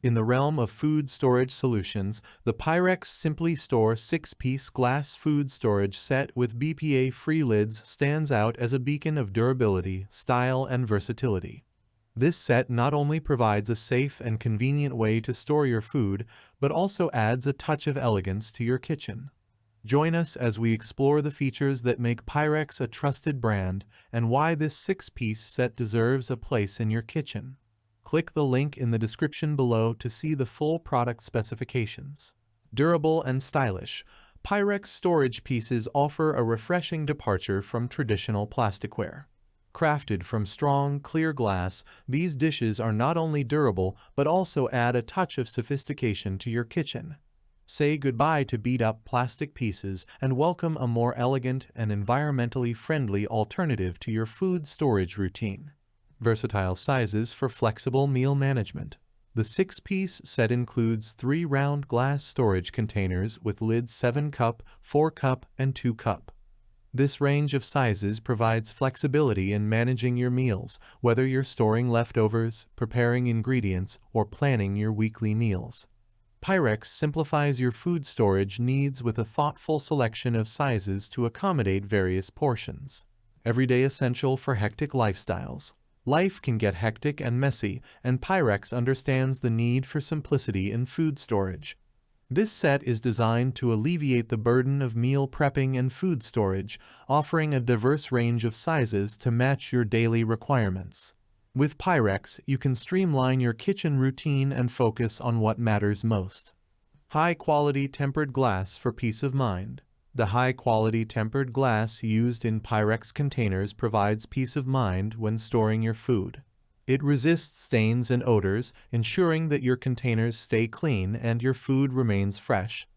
In the realm of food storage solutions, the Pyrex Simply Store 6-piece glass food storage set with BPA-free lids stands out as a beacon of durability, style, and versatility. This set not only provides a safe and convenient way to store your food, but also adds a touch of elegance to your kitchen. Join us as we explore the features that make Pyrex a trusted brand and why this 6-piece set deserves a place in your kitchen. Click the link in the description below to see the full product specifications. Durable and stylish, Pyrex storage pieces offer a refreshing departure from traditional plasticware. Crafted from strong, clear glass, these dishes are not only durable but also add a touch of sophistication to your kitchen. Say goodbye to beat-up plastic pieces and welcome a more elegant and environmentally friendly alternative to your food storage routine. Versatile sizes for flexible meal management. The 6-piece set includes 3 round glass storage containers with lids 7-cup, 4-cup, and 2-cup. This range of sizes provides flexibility in managing your meals, whether you're storing leftovers, preparing ingredients, or planning your weekly meals. Pyrex simplifies your food storage needs with a thoughtful selection of sizes to accommodate various portions. Everyday essential for hectic lifestyles. Life can get hectic and messy, and Pyrex understands the need for simplicity in food storage. This set is designed to alleviate the burden of meal prepping and food storage, offering a diverse range of sizes to match your daily requirements. With Pyrex, you can streamline your kitchen routine and focus on what matters most. High-quality tempered glass for peace of mind. The high-quality tempered glass used in Pyrex containers provides peace of mind when storing your food. It resists stains and odors, ensuring that your containers stay clean and your food remains fresh.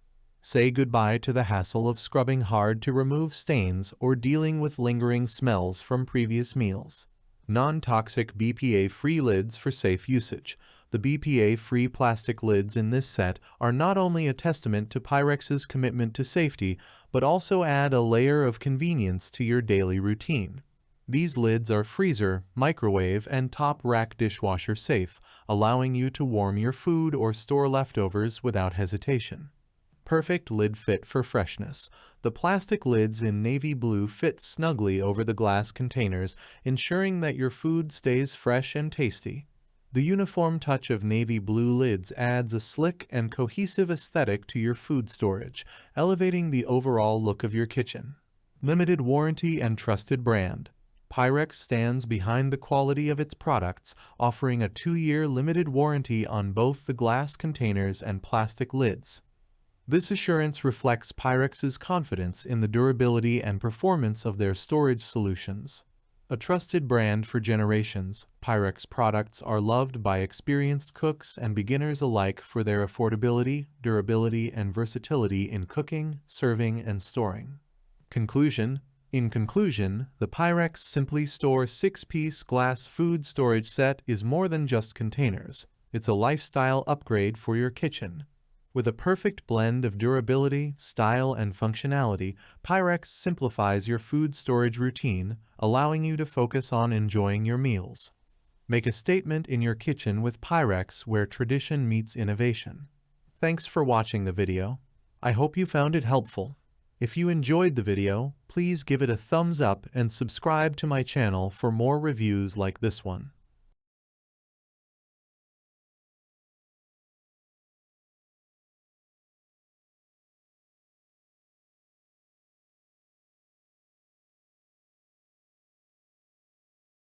Say goodbye to the hassle of scrubbing hard to remove stains or dealing with lingering smells from previous meals. Non-toxic BPA-free lids for safe usage. The BPA-free plastic lids in this set are not only a testament to Pyrex's commitment to safety, but also add a layer of convenience to your daily routine. These lids are freezer, microwave, and top-rack dishwasher safe, allowing you to warm your food or store leftovers without hesitation. Perfect lid fit for freshness. The plastic lids in navy blue fit snugly over the glass containers, ensuring that your food stays fresh and tasty. The uniform touch of navy blue lids adds a slick and cohesive aesthetic to your food storage, elevating the overall look of your kitchen. Limited warranty and trusted brand. Pyrex stands behind the quality of its products, offering a 2-year limited warranty on both the glass containers and plastic lids. This assurance reflects Pyrex's confidence in the durability and performance of their storage solutions. A trusted brand for generations, Pyrex products are loved by experienced cooks and beginners alike for their affordability, durability, and versatility in cooking, serving, and storing. Conclusion. In conclusion, the Pyrex Simply Store 6-piece glass food storage set is more than just containers. It's a lifestyle upgrade for your kitchen. With a perfect blend of durability, style, and functionality, Pyrex simplifies your food storage routine, allowing you to focus on enjoying your meals. Make a statement in your kitchen with Pyrex where tradition meets innovation. Thanks for watching the video. I hope you found it helpful. If you enjoyed the video, please give it a thumbs up and subscribe to my channel for more reviews like this one.